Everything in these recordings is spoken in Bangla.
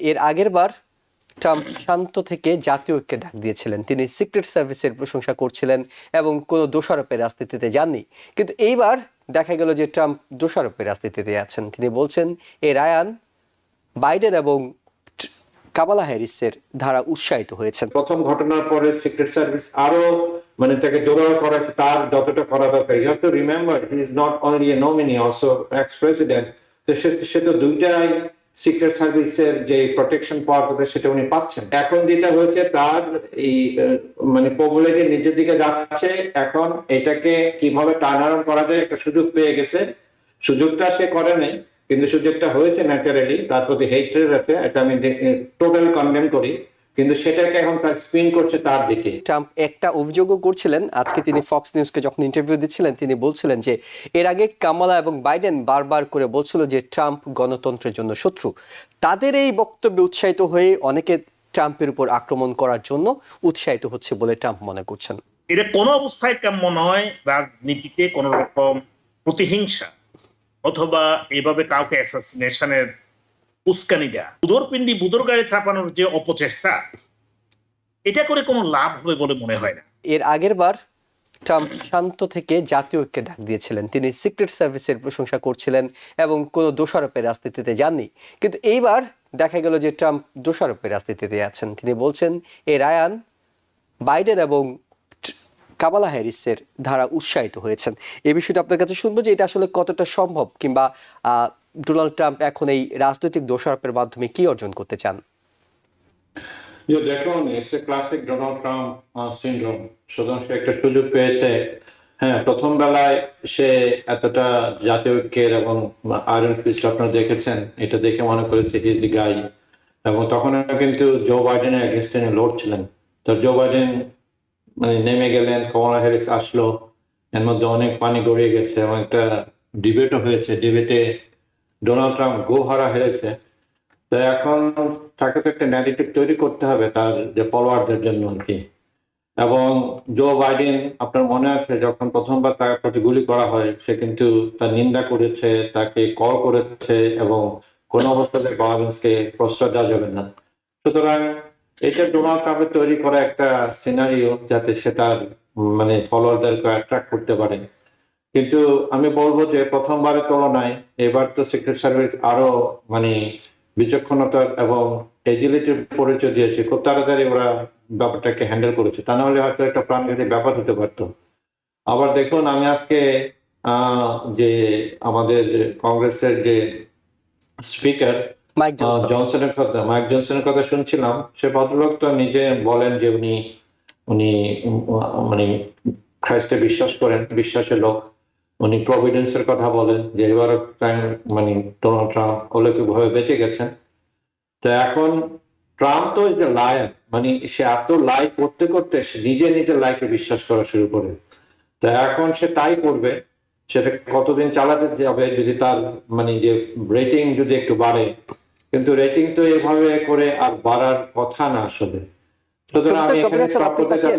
এর আগের বার ট্রাম্প শান্ত থেকে জাতীয় ঐক্যে ডাক দিয়েছিলেন। তিনি সিক্রেট সার্ভিসের প্রশংসা করছিলেন এবং কোনো দোষারোপের রাজনীতিতে যাননি। কিন্তু এইবার দেখা গেল যে ট্রাম্প দোষারোপের রাজনীতিতে যাচ্ছেন। তিনি বলছেন এই রায়ান বাইডেন এবং কামালা হ্যারিসের ধারা উৎসাহিত হয়েছেন। প্রথম ঘটনার পরে সিক্রেট সার্ভিস আরো তাকে জোরালো করা হয়েছে, তার যতটা করা দরকার। You have to remember he is not only a nominee, also ex president. তো সে তো দুইটাই সিক্রেট সার্ভিসের যে প্রোটেকশন পাওয়ার কথা সেটা উনি পাচ্ছেন। এখন যেটা হয়েছে তার এই পপুলারিটি নিচের দিকে যাচ্ছে। এখন এটাকে কিভাবে টার্ন অ্যারাউন্ড করা যায় একটা সুযোগ পেয়ে গেছে। সুযোগটা সে করে নাই, কিন্তু সুযোগটা হয়েছে ন্যাচারালি। তার প্রতি হেট্রেড আছে, এটা আমি টোটাল কন্ডেম করি, কিন্তু সেটাকে এখন তার স্পিন করছে তার দিকে। ট্রাম্প একটা অভিযোগও করছিলেন। আজকে তিনি ফক্স নিউজকে যখন ইন্টারভিউ দিচ্ছিলেন তিনি বলছিলেন যে এর আগে কামালা এবং বাইডেন বারবার করে বলছিল যে ট্রাম্প গণতন্ত্রের জন্য শত্রু। তাদের এই বক্তব্যে উৎসাহিত হয়ে অনেকে ট্রাম্পের উপর আক্রমণ করার জন্য উৎসাহিত হচ্ছে বলে ট্রাম্প মনে করছেন। এটা কোনো অবস্থায় কাম্য নয়। রাজনীতিতে কোন রকম প্রতিহিংসা অথবা এভাবে কাউকে অ্যাসাসিনেশনের উস্কানি দেয়া, উদরপিণ্ডি বুদর গায়ে চাপানোর যে অপচেষ্টা, এটা করে কোনো লাভ হবে বলে মনে হয় না। এর আগের বার ট্রাম্প শান্ত থেকে জাতীয় ঐক্যে ডাক দিয়েছিলেন। তিনি সিক্রেট সার্ভিসের প্রশংসা করছিলেন এবং কোনো দোষারোপের রাজনীতিতে যাননি। কিন্তু এইবার দেখা গেল যে ট্রাম্প দোষারোপের রাজনীতিতে যাচ্ছেন। তিনি বলছেন এই রায়ান বাইডেন এবং কামালা হ্যারিসের ধারা উৎসাহিত হয়েছেন। এই বিষয়টা আপনার কাছে শুনবো যে এটা আসলে কতটা সম্ভব, কিংবা ডোনাল্ড ট্রাম্প এখন এই রাজনৈতিক দোষারোপের মাধ্যমে কি অর্জন করতে চান? দেখুন, it's a classic Donald Trump syndrome. সুতরাং সে একটা সুযোগ পেয়েছে। হ্যাঁ, প্রথম বেলায় সে এতটা জাতীয় ঐক্যের এবং আয়রন ফিস্ট আপনারা দেখেছেন, এটা দেখে মনে করেছে হি ইজ দি গাই। এবং তখন কিন্তু জো বাইডেনের এগেইনস্টে লড়ছিলেন। তো জো বাইডেন নেমে গেলেন, কামালা হ্যারিস আসলো, এর মধ্যে অনেক পানি গড়িয়ে গেছে এবং একটা ডিবেটও হয়েছে। ডিবেটে ডোনাল্ড ট্রাম্প গোহারা হেরেছে। তো এখন তাকে তো একটা ন্যারেটিভ তৈরি করতে হবে তার যে ফলোয়ারদের জন্য আর কি। এবং জো বাইডেন, আপনার মনে আছে যখন প্রথমবার তার প্রতি গুলি করা হয়, সে কিন্তু তার নিন্দা করেছে, তাকে কল করেছে এবং কোন অবস্থাতে ভায়োলেন্সকে প্রশ্রয় দেওয়া যাবে না। সুতরাং এটা ডোনাল্ড ট্রাম্পের তৈরি করা একটা সিনারিও, যাতে সে তার ফলোয়ারদেরকে অ্যাট্রাক্ট করতে পারে। কিন্তু আমি বলবো যে প্রথমবারের তুলনায় এবার তো সিক্রেট সার্ভিস আরো বিচক্ষণতার এবং এজিলিটির পরিচয় দিয়েছে। খুব তাড়াতাড়ি ওরা ব্যাপারটাকে হ্যান্ডেল করেছে, তা না হলে হয়তো একটা প্রাণঘাতী ব্যাপার হতে পারতো। আবার দেখুন, আমি আজকে যে আমাদের কংগ্রেসের যে স্পিকার মাইক জনসনের কথা শুনছিলাম। সে ভদ্রলোক তো নিজে বলেন যে উনি খ্রাইস্টে বিশ্বাস করেন, বিশ্বাসের লোক। উনি প্রভিডেন্সের কথা বলেন যে এবার ডোনাল্ড ট্রাম্প অলৌকিকভাবে বেঁচে গেছেন। তো এখন ট্রাম্প তো ইজ এ লায়ার, সে এত লাই করতে করতে সে নিজের লাইফে বিশ্বাস করা শুরু করে। তো এখন সে তাই করবে। সেটা কতদিন চালাতে যাবে, যদি তার যে রেটিং যদি একটু বাড়ে। কিন্তু রেটিং তো এভাবে করে আর বাড়ার কথা না আসলে।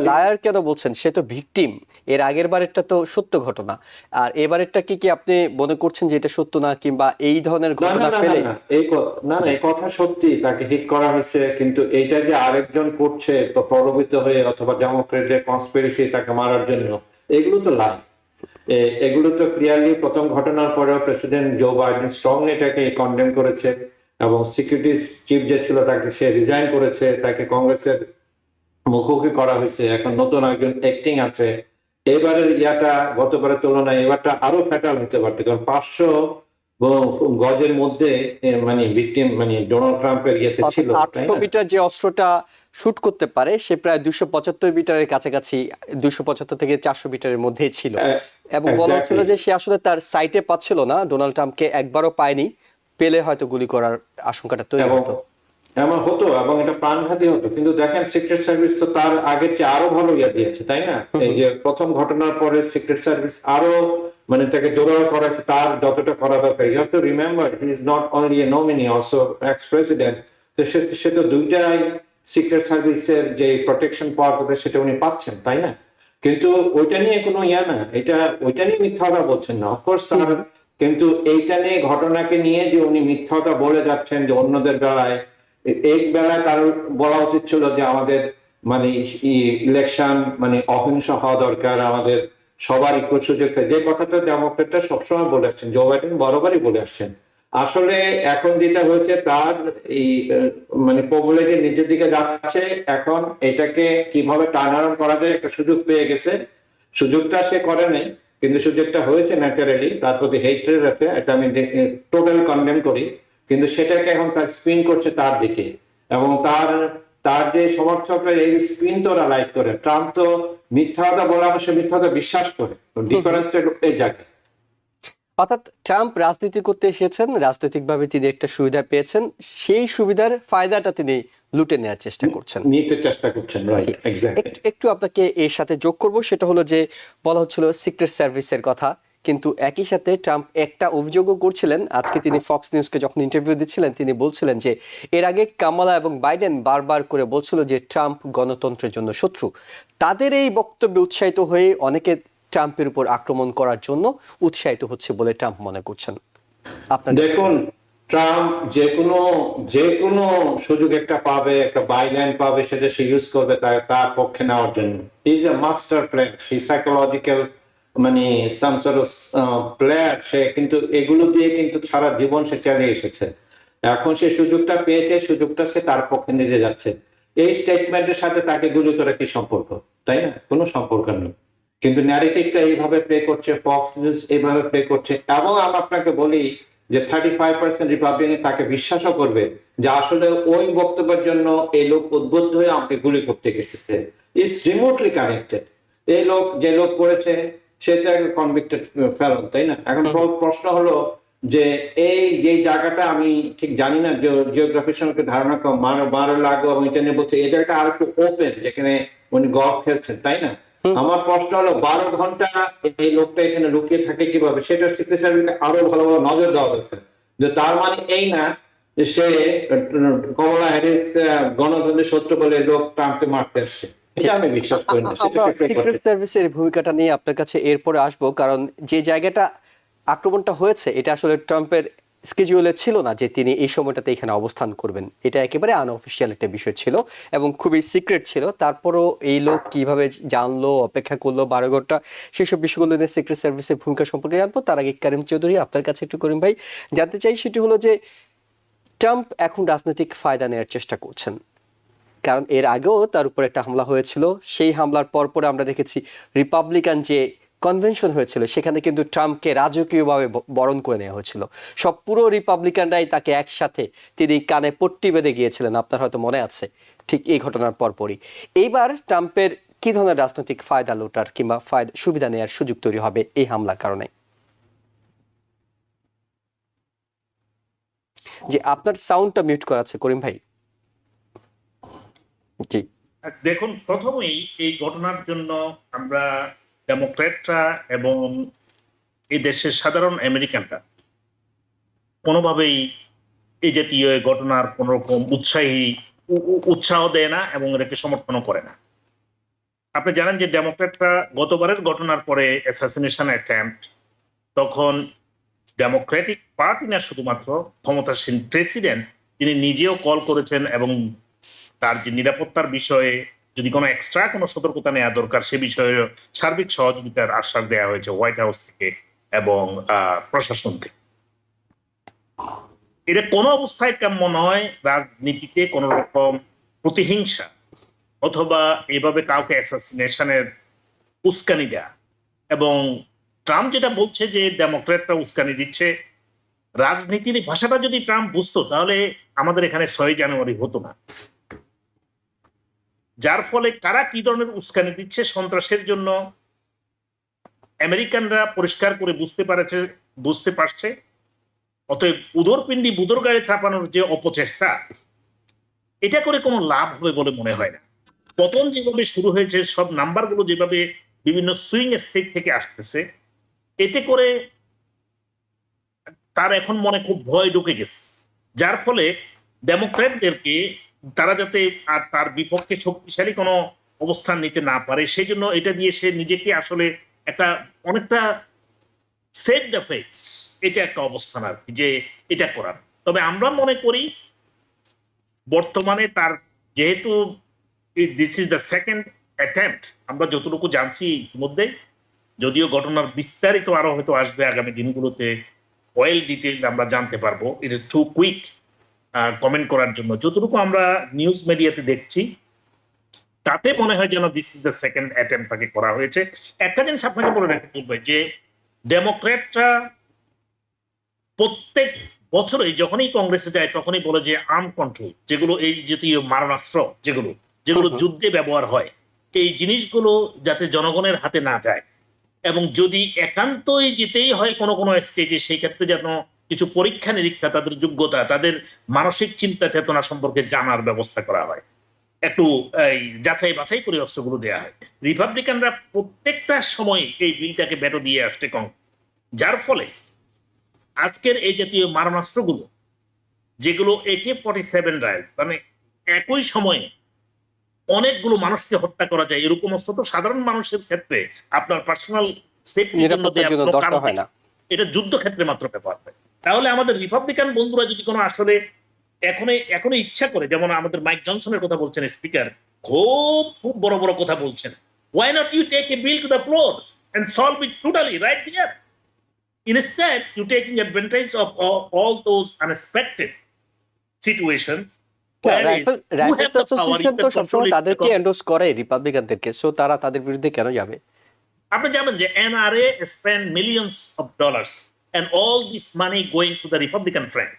লায়ার কেন বলছেন? সে তো ভিকটিম। এর আগের বারেরটা তো সত্য ঘটনা, আর এবারেরটা কি আপনি মনে করছেন যে এটা সত্য না, কিংবা এই ধরনের ঘটনা পেলে? না, এই কথা সত্যি, তাকে হিট করা হয়েছে। কিন্তু এইটা যে আরেকজন করছে প্রলোভিত হয়ে, অথবা ডেমোক্রেটের কনস্পিরেসি তাকে মারার জন্য, এগুলো তো লাই। এগুলো তো ক্লিয়ারলি প্রথম ঘটনার পরেও প্রেসিডেন্ট জো বাইডেন স্ট্রংলি এটাকে কন্ডেম করেছে এবং সিকিউরিটি চিফ যে ছিল তাকে সে রিজাইন করেছে, তাকে কংগ্রেসের মুখোমুখি করা হয়েছে। এখন নতুন একজন অ্যাক্টিং আছে। এবারের ইয়াটা গতবারের তুলনায় এবারটা আরো ফ্যাটাল হতে পারত, কারণ 500 গজের মধ্যে ভিকটিম ডোনাল্ড ট্রাম্পের ইয়েতে ছিল। 800 মিটার যে অস্ত্রটা শুট করতে পারে সে প্রায় 275 মিটারের কাছাকাছি, 275 থেকে 400 মিটারের মধ্যে ছিল। এবং বলা হচ্ছিল যে সে আসলে তার সাইটে পাচ্ছিল না, ডোনাল্ড ট্রাম্পকে একবারও পায়নি। পেলে হয়তো গুলি করার আশঙ্কাটা তৈরি হতো, এমন হতো এবং এটা প্রাণঘাতী হতো। কিন্তু দেখেন, সিক্রেট সার্ভিস তো তার আগের চেয়ে আরো ভালো ইয়া দিয়েছে, তাই না? এই যে প্রথম ঘটনার পরে সিক্রেট সার্ভিস আরো তাকে জোরালো করা হয়েছে, তার যতটা করা দরকার। You have to remember he is not only a nominee, also ex president. তো সে তো দুইটাই সিক্রেট সার্ভিসের যে প্রোটেকশন পাওয়ার কথা সেটা উনি পাচ্ছেন, তাই না? কিন্তু ওইটা নিয়ে কোনো ইয়া না, ওইটা নিয়ে মিথ্যা কথা বলছেন না, অফকোর্স তার। কিন্তু এইটা নিয়ে, ঘটনাকে নিয়ে যে উনি মিথ্যা কথা বলে যাচ্ছেন যে অন্যদের বেলায় এক বেলা কারোর বলা উচিত ছিল যে আমাদের মানে ইলেকশন মানে অহিংস হওয়া দরকার, আমাদের সবার ইকুয়াল সুযোগ, যে কথাটা ডেমোক্রেটরা সবসময় বলে আসছেন, জো বাইডেন বরাবরই বলে আসছেন। আসলে এখন যেটা হয়েছে তার এই মানে পপুলারিটি নিচের দিকে যাচ্ছে, এখন এটাকে কিভাবে টার্ন অ্যারাউন্ড করা যায় একটা সুযোগ পেয়ে গেছে। সুযোগটা সে করে নাই, কিন্তু সুযোগটা হয়েছে ন্যাচারালি, তার প্রতি হেট্রেড আছে, এটা আমি টোটাল কন্ডেম করি, কিন্তু সেটাকে এখন তার স্পিন করছে তার দিকে, এবং তার তার যে সমর্থকরা এই স্পিন তো ওরা লাইক করে। ট্রাম্প তো মিথ্যা কথা বলে, সে মিথ্যা কথা বিশ্বাস করে, ডিফারেন্সটা এই জায়গায়। অর্থাৎ ট্রাম্প রাজনীতি করতে এসেছেন, রাজনৈতিকভাবে তিনি একটা সুবিধা পেয়েছেন, সেই সুবিধার ফায়দাটা তিনি লুটে নেওয়ার চেষ্টা করছেন, নিতে চেষ্টা করছেন। Right, exactly. একটু আপনাকে এর সাথে যোগ করব, সেটা হলো যে বলা হচ্ছিল সিক্রেট সার্ভিসের কথা, কিন্তু একই সাথে ট্রাম্প একটা অভিযোগও করছিলেন। আজকে তিনি ফক্স নিউজকে যখন ইন্টারভিউ দিচ্ছিলেন তিনি বলছিলেন যে এর আগে কামালা এবং বাইডেন বারবার করে বলছিল যে ট্রাম্প গণতন্ত্রের জন্য শত্রু। তাদের এই বক্তব্যে উৎসাহিত হয়ে অনেকে ট্রাম্পের উপর আক্রমণ করার জন্য উৎসাহিত হচ্ছে বলে ট্রাম্প মনে করছেন। আপনার দেখুন, ট্রাম্প যে কোনো সুযোগ একটা পাবে, একটা বাইলাইন পাবে, সেটা সে ইউজ করবে তার পক্ষে নেওয়ার জন্য। Is a master plan, say psychological মানে সাম সর্ট অফ প্লেয়ার। সে কিন্তু এগুলো দিয়ে কিন্তু সারা জীবন সে চালিয়ে এসেছে। এখন সে সুযোগটা পেয়েছে, সুযোগটা সে তার পক্ষে নিতে যাচ্ছে। এই স্টেটমেন্টের সাথে তাকে গুলি করে কি সম্পর্ক? তাই না? কোনো সম্পর্ক নেই। কিন্তু ন্যারেটিভটা এইভাবে প্লে করছে, ফক্স নিউজ এইভাবে প্লে করছে, এবং আমি আপনাকে বলি যে 35% রিপাবলিকান তাকে বিশ্বাসও করবে যে আসলে ওই বক্তব্যের জন্য এই লোক উদ্বুদ্ধ হয়ে আমাকে গুলি করতে গেছে। It's remotely connected. এই লোক যে লোক করেছে সেটা কনভিক্টেড ফেলন, তাই না? এখন প্রশ্ন হলো যে এই যে জায়গাটা আমি ঠিক জানি না, জিওগ্রাফির সঙ্গে ধারণা কম, মারো লাগো এবং এটা নিয়ে বলছে এই জায়গাটা আর একটু ওপেন, যেখানে উনি গল্ফ খেলছেন, তাই না? আমার প্রশ্ন হলো 12 ঘন্টা এই লোকটা এখানে লুকিয়ে থাকে কিভাবে? সেটা সিক্রেট সার্ভিসকে আরো ভালোভাবে নজর দেওয়া দরকার। যে তার মানে এই না যে সে কমলা হ্যারিস গণতন্ত্রের শত্রু বলে লোক ট্রাম্পকে মারতে আসছে, এটা আমি বিশ্বাস করি না। সিক্রেট সার্ভিসের ভূমিকাটা নিয়ে আপনার কাছে এরপরে আসবো, কারণ যে জায়গাটা আক্রমণটা হয়েছে এটা আসলে ট্রাম্পের স্কেডিউলে ছিল না যে তিনি এই সময়টাতে এখানে অবস্থান করবেন। এটা একেবারে আনঅফিসিয়াল একটা বিষয় ছিল এবং খুবই সিক্রেট ছিল। তারপরও এই লোক কিভাবে জানলো, অপেক্ষা করলো 12 ঘন্টা, সেসব বিষয়গুলো নিয়ে সিক্রেট সার্ভিসের ভূমিকা সম্পর্কে জানবো। তার আগে করিম চৌধুরী আপনার কাছে একটু করিম ভাই জানতে চাই, সেটি হলো যে ট্রাম্প এখন রাজনৈতিক ফায়দা নেওয়ার চেষ্টা করছেন, কারণ এর আগেও তার উপর একটা হামলা হয়েছিল। সেই হামলার পরে আমরা দেখেছি রিপাবলিকান যে কনভেনশন হয়েছিল সেখানে কিন্তু ট্রাম্পকে রাজকীয়ভাবে বরণ করে নেওয়া হয়েছিল। সব পুরো রিপাবলিকানরাই তাকে একসাথে, তিনি কানে পট্টি বেঁধে গিয়েছিলেন, আপনার হয়তো মনে আছে ঠিক এই ঘটনার পরপরই। এইবার ট্রাম্পের কি ধরনের রাজনৈতিক ফায়দা লোটার কিংবা সুবিধা নেওয়ার সুযোগ তৈরি হবে এই হামলার কারণে? যে আপনার সাউন্ডটা মিউট করা আছে করিম ভাই। জি দেখুন, প্রথমেই এই ঘটনার জন্য আমরা ডেমোক্রেটরা এবং এই দেশের সাধারণ আমেরিকানরা কোনোভাবেই এই জাতীয় ঘটনার কোন রকম উৎসাহ দেয় না এবং এটাকে সমর্থনও করে না। আপনি জানেন যে ডেমোক্রেটরা গতবারের ঘটনার পরে অ্যাসাসিনেশন অ্যাটেম্পট, তখন ডেমোক্রেটিক পার্টি না শুধুমাত্র ক্ষমতাসীন প্রেসিডেন্ট তিনি নিজেও কল করেছেন এবং তার যে নিরাপত্তার বিষয়ে যদি কোনো এক্সট্রা কোনো সতর্কতা নেওয়া দরকার সে বিষয়ে সার্বিক সহযোগিতার আশ্বাস দেওয়া হয়েছে হোয়াইট হাউস থেকে এবং প্রশাসন থেকে। এটা কোনো অবস্থায় কাম্য নয়। রাজনীতিতে কোন রকম প্রতিহিংসা অথবা এভাবে কাউকে অ্যাসাসিনেশনের উস্কানি দেয়া, এবং ট্রাম্প যেটা বলছে যে ডেমোক্রেটরা উস্কানি দিচ্ছে, রাজনীতির ভাষাটা যদি ট্রাম্প বুঝতো তাহলে আমাদের এখানে 6 জানুয়ারি হতো না। যার ফলে কারা কি ধরনের উস্কানি দিচ্ছে সন্ত্রাসের জন্য আমেরিকানরা পরিষ্কার করে বুঝতে পারছে। অতএব উদরপিণ্ডি বুদর গায়ে চাপানোর যে অপচেষ্টা, এটা করে কোনো লাভ হবে বলে মনে হয় না। পতন যেভাবে শুরু হয়েছে, সব নাম্বারগুলো যেভাবে বিভিন্ন সুইং স্টেট থেকে আসতেছে, এতে করে তার এখন মনে খুব ভয় ঢুকে গেছে। যার ফলে ডেমোক্র্যাটদেরকে তারা যাতে আর তার বিপক্ষে শক্তিশালী কোনো অবস্থান নিতে না পারে সেই জন্য এটা দিয়ে সে নিজেকে আসলে একটা অনেকটা সেভ দ্য ফেস, এটা একটা অবস্থান আর কি, যে এটা করার। তবে আমরা মনে করি বর্তমানে তার যেহেতু this is the second attempt, আমরা যতটুকু জানছি মধ্যে, যদিও ঘটনার বিস্তারিত আরো হয়তো আসবে আগামী দিনগুলোতে, ওয়েল ডিটেইল আমরা জানতে পারবো, it is too quick comment করার জন্য। যতটুকু আমরা নিউজ মিডিয়াতে দেখছি তাতে মনে হয় যেন this is the second attempt তাকে করা হয়েছে। একটা জিনিস আপনাকে বলে রাখতে হবে যে ডেমোক্র্যাটরা প্রত্যেক বছরই যখনই কংগ্রেসে যায় তখনই বলে যে আর্ম কন্ট্রোল, যেগুলো এই জাতীয় মারণাস্ত্র যেগুলো যুদ্ধে ব্যবহার হয়, এই জিনিসগুলো যাতে জনগণের হাতে না যায়, এবং যদি একান্তই যেতেই হয় কোনো কোনো স্টেজে, সেই ক্ষেত্রে যেন কিছু পরীক্ষা নিরীক্ষা, তাদের যোগ্যতা, তাদের মানসিক চিন্তা চেতনা সম্পর্কে জানার ব্যবস্থা করা হয়, একটু যাচাই বাছাই করে অস্ত্রগুলো দেওয়া হয়। রিপাবলিকানরা প্রত্যেকটা সময় এই বিলটাকে ব্যাটো দিয়ে আসছে যার ফলে আজকের এই জাতীয় মারণাস্ত্রগুলো, যেগুলো AK-47 রাইফেল, মানে একই সময়ে অনেকগুলো মানুষকে হত্যা করা যায়, এরকম অস্ত্র তো সাধারণ মানুষের ক্ষেত্রে আপনার পার্সোনাল সেফটির জন্য দেওয়ার কোনো কারণ হয় না, এটা যুদ্ধ ক্ষেত্রে মাত্র ব্যবহার হয়। তাহলে আমাদের রিপাবলিকান বন্ধুরা যদি কোনো আসলে এখনো ইচ্ছা করে, যেমন আমাদের মাইক জনসনের কথা বলছেন স্পিকার, খুব বড় বড় কথা বলছেন, why not you take a bill to the floor and solve it totally right there? Instead, you taking advantage of all those unexpected situations. Rifles association তো সবসময় তাদেরকে এন্ডোর্স করে রিপাবলিকানদেরকে, সো তারা তাদের বিরুদ্ধে কেন যাবে? আপনি জানেন যে NRA spend millions of dollars and all this money going to the Republican front.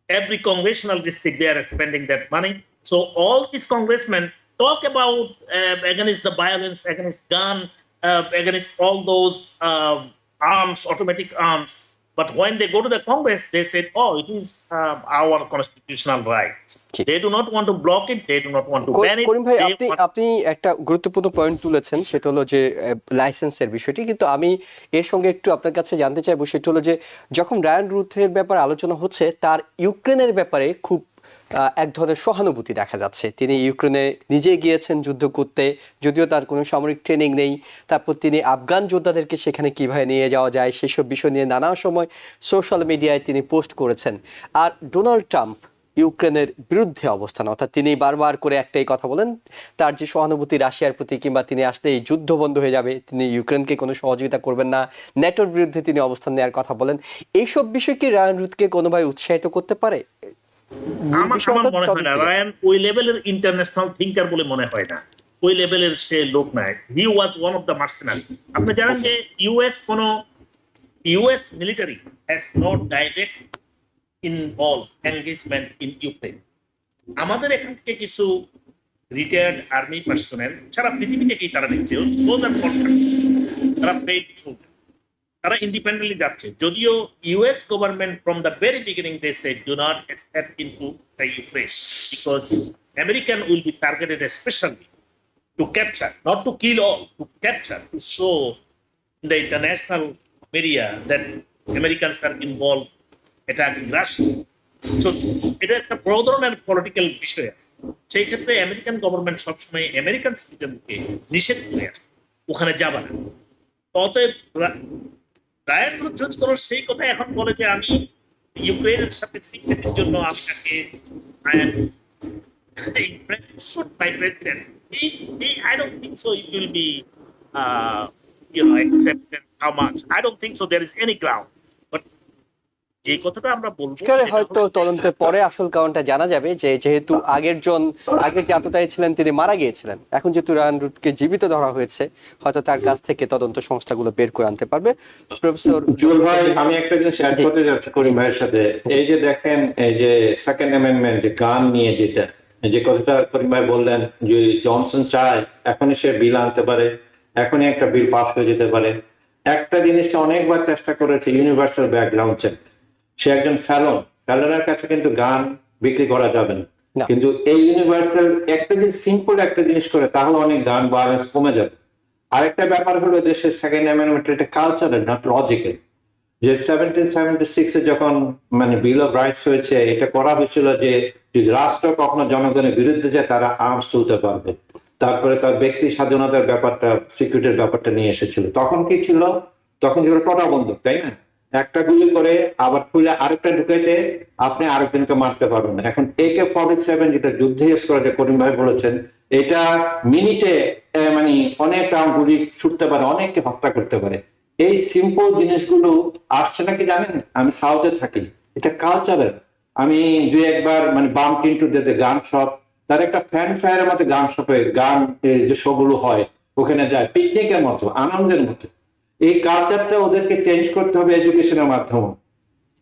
Every congressional district they are spending that money. So all these congressmen talk about against the violence, against gun, against all those arms, automatic arms. But when they go to the Congress, they said, "Oh, it is our constitutional right." They do not want to block it. They do not want to ban it. করিম ভাই, আপনি একটা গুরুত্বপূর্ণ পয়েন্ট তুলেছেন, সেটা হলো যে লাইসেন্সের বিষয়টি, কিন্তু আমি এর সঙ্গে একটু আপনার কাছে জানতে চাইবো, সেটা হলো যে যখন রায়ান রুথের ব্যাপারে আলোচনা হচ্ছে, তার ইউক্রেনের ব্যাপারে খুব এক ধরনের সহানুভূতি দেখা যাচ্ছে। তিনি ইউক্রেনে নিজে গিয়েছেন যুদ্ধ করতে, যদিও তার কোনো সামরিক ট্রেনিং নেই। তারপর তিনি আফগান যোদ্ধাদেরকে সেখানে কিভাবে নিয়ে যাওয়া যায় সেসব বিষয় নিয়ে নানা সময় সোশ্যাল মিডিয়ায় তিনি পোস্ট করেছেন। আর ডোনাল্ড ট্রাম্প ইউক্রেনের বিরুদ্ধে অবস্থান, অর্থাৎ তিনি বারবার করে একটাই কথা বলেন, তার যে সহানুভূতি রাশিয়ার প্রতি, কিংবা তিনি আসলে এই যুদ্ধ বন্ধ হয়ে যাবে, তিনি ইউক্রেনকে কোনো সহযোগিতা করবেন না, ন্যাটোর বিরুদ্ধে তিনি অবস্থান নেওয়ার কথা বলেন। এইসব বিষয় কি রায়ান রুথকে কোনোভাবে উৎসাহিত করতে পারে? আমার মনে হয় না রায়ান ওই লেভেলের ইন্টারন্যাশনাল থিঙ্কার বলে মনে হয় না, ওই লেভেলের সে লোক নাই। He was one of the mercenary. আপনি জানেন যে US military has not direct involve engagement in Ukraine. আমাদের এখান থেকে কিছু রিটায়ার্ড আর্মি পার্সোনেল সারা পৃথিবী থেকেই তারা নিচ্ছে, তারা পেইড সোলজার, তারা ইন্ডিপেন্ডেন্টলি যাচ্ছে। যদিও US government from the very beginning they said do not step into the Ukraine because American will be targeted specially to capture, not to kill all, to capture, to show in the international media that Americans are involve attacking Russia. So এটা একটা বড় ধরনের পলিটিক্যাল বিষয় আছে। সেই ক্ষেত্রে আমেরিকান গভর্নমেন্ট সবসময় আমেরিকান সিটিজেনকে নিষেধ করে আসে, ওখানে যাবে না। অতএব রায়ান রুথ যদি কোনো সেই কথা এখন বলে যে আমি ইউক্রেনের সাথে সিক্রেটের জন্য আপনাকে by president, I don't think so it will be accepted. How much? I don't think so there is any ground. But যে কথাটা আমরা বলবো হয়তো তদন্তের পরে আসল কারণটা জানা যাবে, যে যেহেতু আগের যে আততায়ী ছিলেন তিনি মারা গিয়েছিলেন, এখন যেহেতু রায়ান রুথকে জীবিত ধরা হয়েছে, হয়তো তার কাছ থেকে তদন্ত সংস্থাগুলো বের করে আনতে পারবে। প্রফেসর জুয়েল ভাই, আমি একটা জিনিস অ্যাড করতে যাচ্ছি করিম ভাইয়ের সাথে। এই যে দেখেন, এই যে সেকেন্ড অ্যামেন্ডমেন্ট, যে গান নিয়ে যে কথাটা করিম ভাই বললেন, যে জনসন চায় এখনই সে বিল আনতে পারে, এখনই একটা বিল পাস হয়ে যেতে পারে। একটা জিনিসটা অনেকবার চেষ্টা করেছে, ইউনিভার্সাল ব্যাকগ্রাউন্ড চেক। সে একজন ফেলনের কাছে কিন্তু গান বিক্রি করা যাবে না, কিন্তু এই ইউনিভার্সাল একটা জিনিস, সিম্পল একটা জিনিস করে, তাহলে অনেক গান ভায়োলেন্স কমে যাবে। আরেকটা ব্যাপার হলো দেশের সেকেন্ড অ্যামেন্ডমেন্ট, এটা কালচারাল, নট লজিক্যাল। যে 1776 যখন মানে বিল অফ রাইটস হয়েছে, এটা করা হয়েছিল যে যদি রাষ্ট্র কখনো জনগণের বিরুদ্ধে যায় তারা আর্মস তুলতে পারবে। তারপরে তার ব্যক্তি স্বাধীনতার ব্যাপারটা, সিকিউরিটির ব্যাপারটা নিয়ে এসেছিল। তখন কি ছিল? তখন ছিল টোটা বন্দুক, তাই না? একটা গুলি করে আবার খুলে আরেকটা ঢুকাইতে আপনি আরেকজনকে মারতে পারবেন না। এখন AK-47 যেটা যুদ্ধে ইউজ করে, যে করিম ভাই বলেছেন, এটা মিনিটে মানে অনেক রাউন্ড গুলি ছুটতে পারে, অনেককে হত্যা করতে পারে। এই সিম্পল জিনিসগুলো আসছে নাকি জানেন? আমি সাউথে থাকি, এটা কালচারের। আমি দুই একবার মানে বাম টিন্টু দিতে গান শপ, তার একটা ফ্যান ফায়ারের মতো গান শপে গান যে শো গুলো হয় ওখানে যায়, পিকনিকের মতো, আনন্দের মতো। এই কালচারটা ওদেরকে চেঞ্জ করতে হবে এডুকেশনের মাধ্যমে,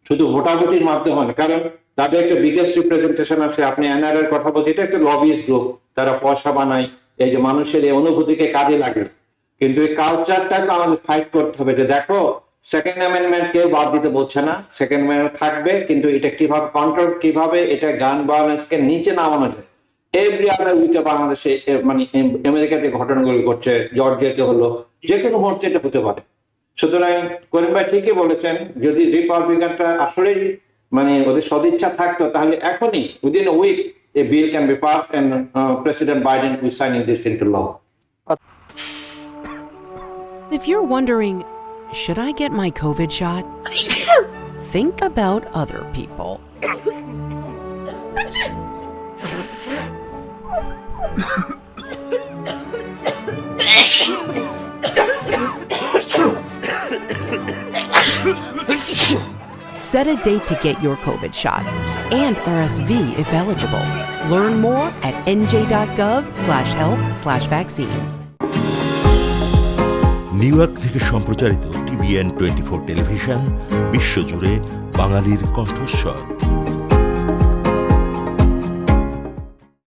শুধু ভোটাভুটির মাধ্যমে না। কারণ তাদের একটা বিগেস্ট রিপ্রেজেন্টেশন আছে। আপনি এনআর এর কথা বলছেন, এটা একটা লবিস্ট গ্রুপ, তারা পয়সা বানায়, এই যে মানুষের এই অনুভূতিকে কাজে লাগে। কিন্তু এই কালচারটাকে আমাদের ফাইট করতে হবে, যে দেখো সেকেন্ড অ্যামেন্ডমেন্ট কেউ বাদ দিতে বলছে না, সেকেন্ড অ্যামেন্ডমেন্ট থাকবে, কিন্তু এটা কিভাবে কন্ট্রোল, কিভাবে এটা গান ভায়োলেন্স কে নিচে নামানো যায়। এভরি আদার উইকে বাংলাদেশে মানে আমেরিকাতে ঘটনাগুলো ঘটছে, জর্জিয়াতে হলো, যে কোনো মুহূর্তে এটা হতে পারে। সুতরাং করিম ভাই ঠিকই বলেছেন, যদি রিপাবলিকানটা আসলে মানে ওদের সদিচ্ছা থাকতো, তাহলে এখনই within a week a bill can be pass and president Biden will signing this into law. If you're wondering, should I get my COVID shot? Think about other people. Set a date to get your COVID shot and RSV if eligible. Learn more at nj.gov/health/vaccines. New York থেকে সম্প্রচারিত TVN 24 টেলিভিশন বিশ্বজুড়ে বাঙালির কণ্ঠস্বর।